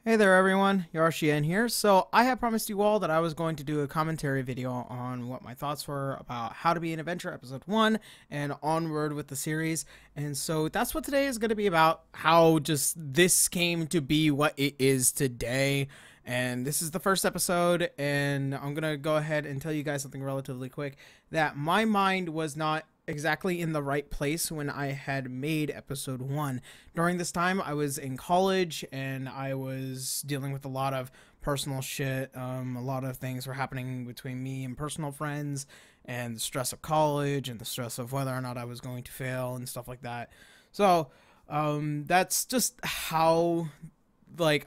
Hey there everyone, Yarshian here. So I had promised you all that I was going to do a commentary video on what my thoughts were about How to Be an Adventurer episode 1 and onward with the series. And so that's what today is going to be about, how just this came to be what it is today. And this is the first episode, and I'm going to go ahead and tell you guys something relatively quick, that my mind was not exactly in the right place when I had made episode 1. During this time, I was in college and I was dealing with a lot of personal shit. A lot of things were happening between me and personal friends, and the stress of college and the stress of whether or not I was going to fail and stuff like that. So that's just how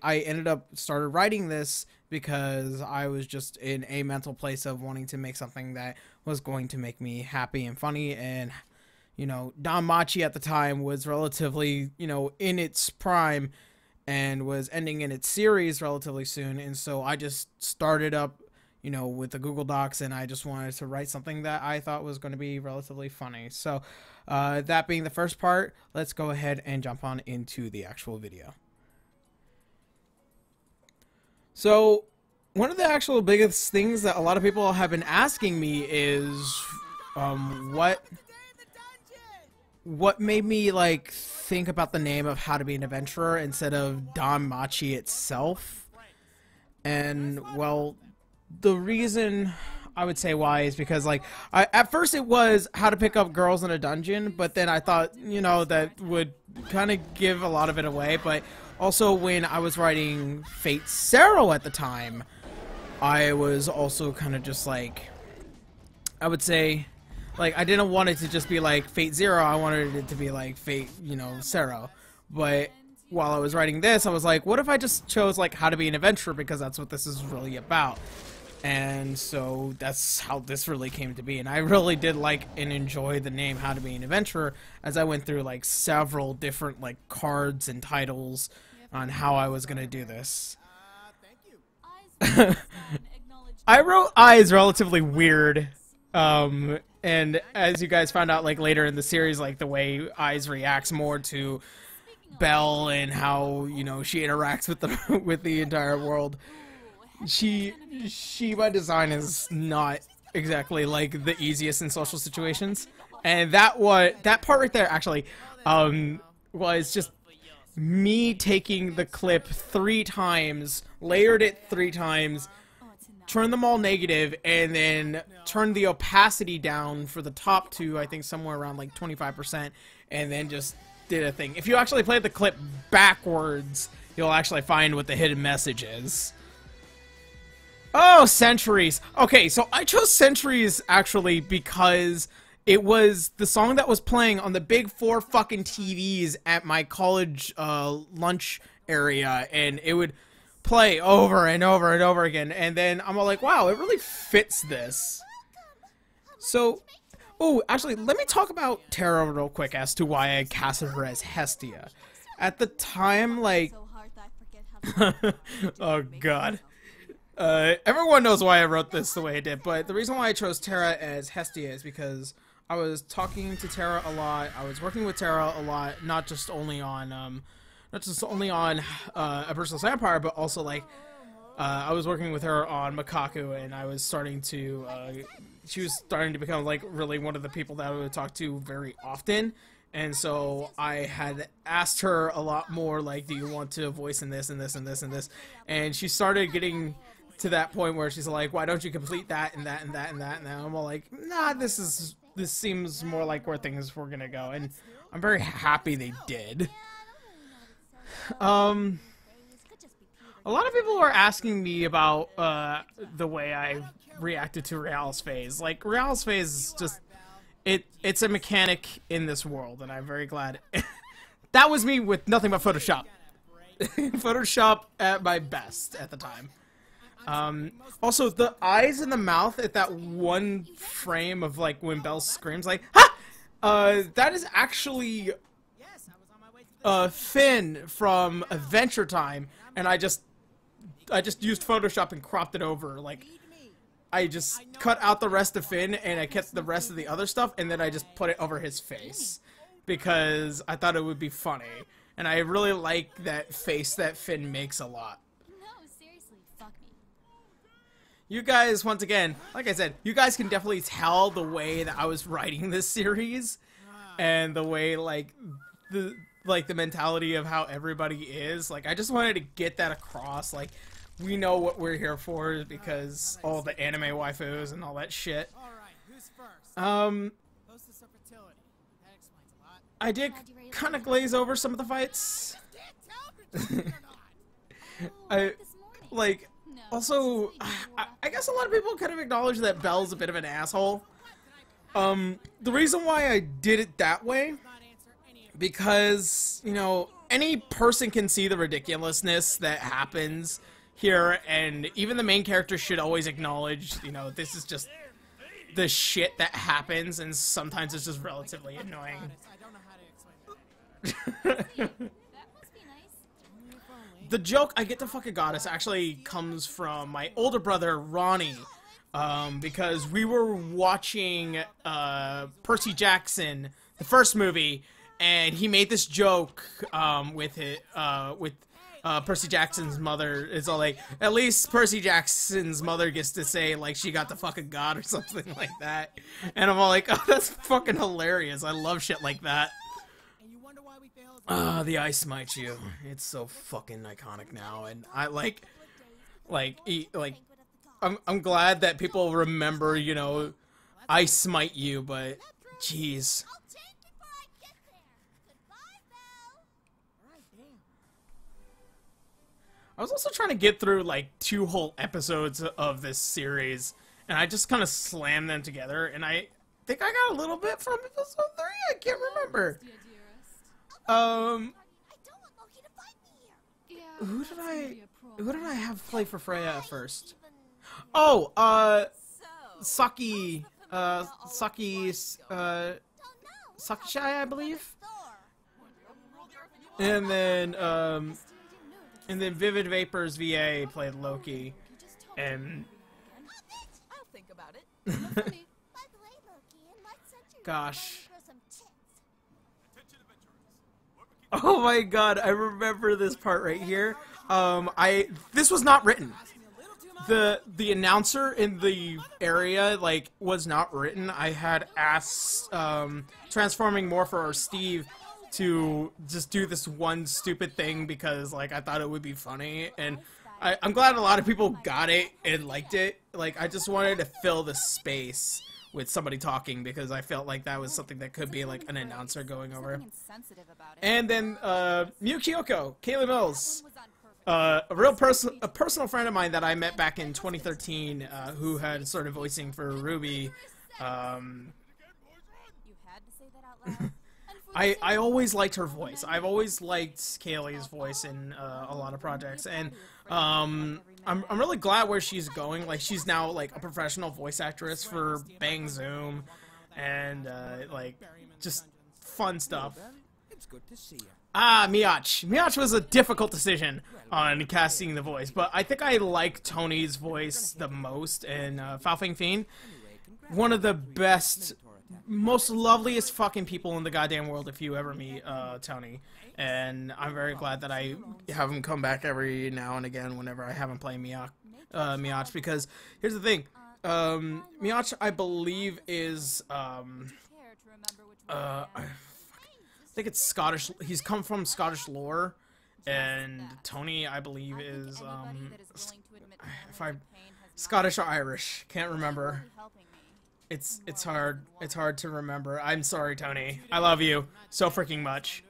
I ended up started writing this, because I was just in a mental place of wanting to make something that was going to make me happy and funny. And Don Machi at the time was relatively in its prime and was ending in its series relatively soon, and so I just started up with the Google Docs, and I just wanted to write something that I thought was going to be relatively funny. So that being the first part, let's go ahead and jump on into the actual video. So, one of the actual biggest things that a lot of people have been asking me is, what made me think about the name of How to Be an Adventurer instead of Don Machi itself. And well, the reason I would say why is because at first it was How to Pick Up Girls in a Dungeon, but then I thought that would kind of give a lot of it away. But also, when I was writing Fate Zero at the time, I was also kind of just I would say, I didn't want it to just be Fate Zero, I wanted it to be Fate, Zero. But while I was writing this, I was like, what if I just chose How to Be an Adventurer, because that's what this is really about. And so that's how this really came to be. And I really did and enjoy the name How to Be an Adventurer, as I went through several different cards and titles on how I was gonna do this. I wrote Eyes relatively weird, and as you guys found out later in the series, the way Eyes reacts more to Belle and how she interacts with the with the entire world. She by design is not exactly the easiest in social situations, and that part right there actually was just me taking the clip 3 times, layered it 3 times, turned them all negative, and then turned the opacity down for the top 2, I think somewhere around 25%, and then just did a thing. If you actually play the clip backwards, you'll actually find what the hidden message is. Oh, Centuries. Okay, so I chose Centuries actually because it was the song that was playing on the big 4 fucking TVs at my college lunch area, and it would play over and over and over again. And then I'm all like, wow, it really fits this. So, oh, actually, let me talk about Tara real quick as to why I casted her as Hestia. At the time, oh god. Everyone knows why I wrote this the way I did, but the reason why I chose Tara as Hestia is because I was talking to Tara a lot. I was working with Tara a lot, not just only on A Merciless Empire, but also I was working with her on Makaku, and I was starting to she was starting to become really one of the people that I would talk to very often. And so I had asked her a lot more, do you want to voice in this and this and this and this? And she started getting to that point where she's like, why don't you complete that and that and that and that? And I'm all like, nah, this seems more like where things were gonna go. And I'm very happy they did. A lot of people were asking me about the way I reacted to Real's phase. Real's phase is just, it's a mechanic in this world, and I'm very glad. That was me with nothing but Photoshop. Photoshop at my best at the time. Also, the eyes and the mouth at that one frame of when Belle screams ha! That is actually Finn from Adventure Time, and I just used Photoshop and cropped it over. I just cut out the rest of Finn, and I kept the rest of the other stuff, and then I just put it over his face, because I thought it would be funny. And I really like that face that Finn makes a lot. you guys, once again, like I said, you guys can definitely tell the way that I was writing this series, and the way like the mentality of how everybody is. Like, I just wanted to get that across. Like, we know what we're here for because all the anime waifus and all that shit. I did kind of glaze over some of the fights. Also, I guess a lot of people kind of acknowledge that Belle's a bit of an asshole. The reason why I did it that way, because, you know, any person can see the ridiculousness that happens here, and even the main character should always acknowledge, you know, this is just the shit that happens, and sometimes it's just relatively annoying. The joke, I get to fuck a goddess, actually comes from my older brother, Ronnie, because we were watching Percy Jackson, the first movie, and he made this joke with Percy Jackson's mother. It's all like, at least Percy Jackson's mother gets to say, like, she got to fuck a god or something like that. And I'm all like, oh, that's fucking hilarious. I love shit like that. The I Smite You. It's so fucking iconic now, and I I'm glad that people remember, you know, I Smite You, but jeez. I was also trying to get through like 2 whole episodes of this series, and I just kind of slammed them together, and I think I got a little bit from episode 3. I can't remember. Who did I have play for Freya at first? Oh, Sakishai, I believe. And then Vivid Vapors VA played Loki, and gosh. Oh my god, I remember this part right here. This was not written. The announcer in the area, like, was not written. I had asked, Transforming Morpher or Steve to just do this one stupid thing because, like, I thought it would be funny, and I'm glad a lot of people got it and liked it. Like, I just wanted to fill the space with somebody talking because I felt like that was something that could be like an announcer going over. And then Miu Kyoko, Kayla Mills, a personal friend of mine that I met back in 2013, who had started voicing for Ruby. I always liked her voice. I've always liked Kaylee's voice in a lot of projects, and I'm really glad where she's going. Like, she's now like a professional voice actress for Bang Zoom, and like, just fun stuff. Miyach. Miyach was a difficult decision on casting the voice, but I think I like Tony's voice the most in Foul Fang Fiend. One of the best, most loveliest fucking people in the goddamn world if you ever meet Tony. And I'm very glad that I have him come back every now and again whenever I have him play Miyach, because here's the thing. Miyach, I believe, is I think it's Scottish. He's come from Scottish lore, and Tony, I believe, is Scottish or Irish. Can't remember. It's hard. It's hard to remember. I'm sorry, Tony. I love you so freaking much.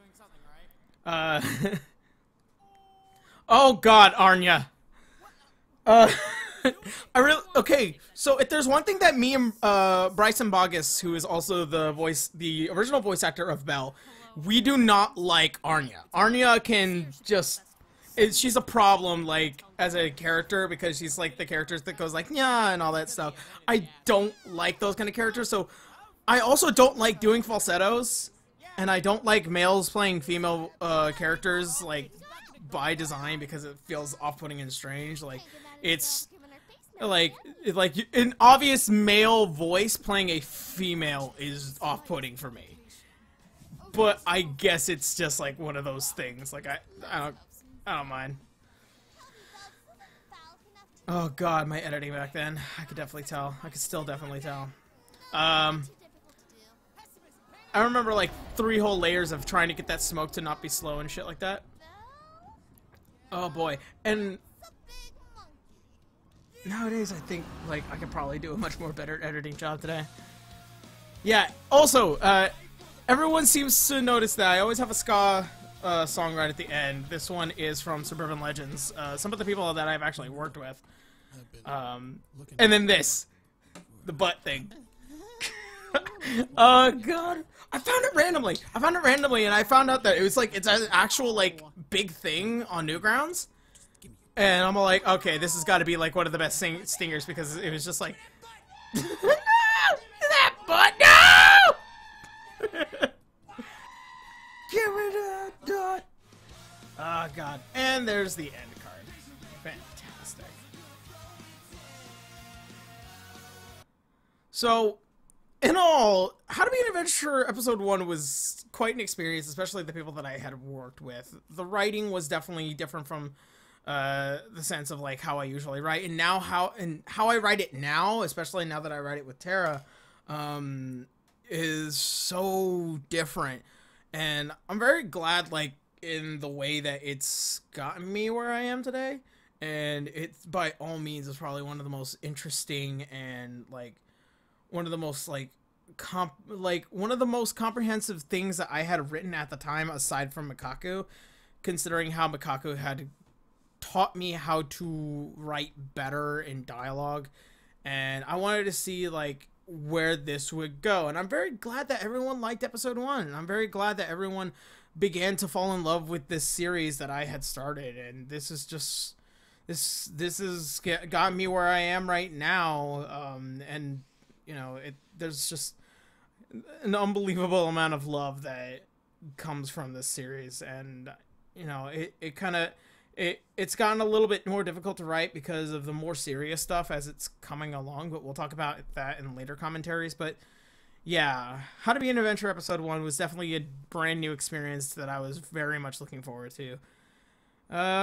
Oh God, Arnya. Okay. So if there's one thing that me and Bryson Bogus, who is also the original voice actor of Belle, we do not like Arnya. Arnya can just, she's a problem, like, as a character, because she's like the characters that goes like, yeah, and all that stuff. I don't like those kind of characters, so I also don't like doing falsettos, and I don't like males playing female characters, like, by design, because it feels off-putting and strange. Like, it's like an obvious male voice playing a female is off-putting for me. But I guess it's just like one of those things. Like, I don't mind. Oh god, my editing back then. I could definitely tell. I could still definitely tell. I remember like 3 whole layers of trying to get that smoke to not be slow and shit like that. Oh boy. And nowadays I think like I could probably do a much more better editing job today. Yeah, also, everyone seems to notice that I always have a ska song right at the end. This one is from Suburban Legends. Some of the people that I've actually worked with. And then this. The butt thing. Oh god. I found it randomly. And I found out that it was like, it's an actual like big thing on Newgrounds. And I'm like, okay, this has got to be like one of the best stingers because it was just like, that butt, no! Give me that dot. Oh god. And there's the end card. Fantastic. So, in all, How to Be an Adventurer Episode 1 was quite an experience, especially the people that I had worked with. The writing was definitely different from the sense of like how I usually write, and now how I write it now, especially now that I write it with Tara, is so different. And I'm very glad, like, in the way that it's gotten me where I am today. And it's, by all means, is probably one of the most interesting and, like, one of the most, like, one of the most comprehensive things that I had written at the time, aside from Mikaku, considering how Mikaku had taught me how to write better in dialogue. And I wanted to see, like, where this would go, and I'm very glad that everyone liked episode 1. I'm very glad that everyone began to fall in love with this series that I had started, and this is just this has got me where I am right now. And you know, there's just an unbelievable amount of love that comes from this series, and you know, it's gotten a little bit more difficult to write because of the more serious stuff as it's coming along, but we'll talk about that in later commentaries. But yeah, How to Be an Adventurer Episode 1 was definitely a brand new experience that I was very much looking forward to.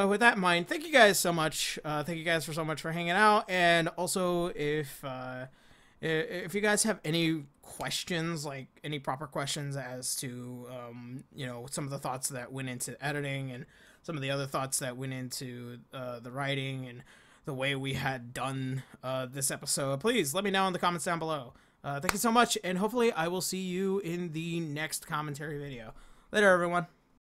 With that in mind, thank you guys so much. Thank you guys so much for hanging out. And also, if you guys have any questions, like any proper questions as to, you know, some of the thoughts that went into editing and some of the other thoughts that went into the writing and the way we had done this episode, please let me know in the comments down below. Thank you so much, and hopefully I will see you in the next commentary video. Later, everyone.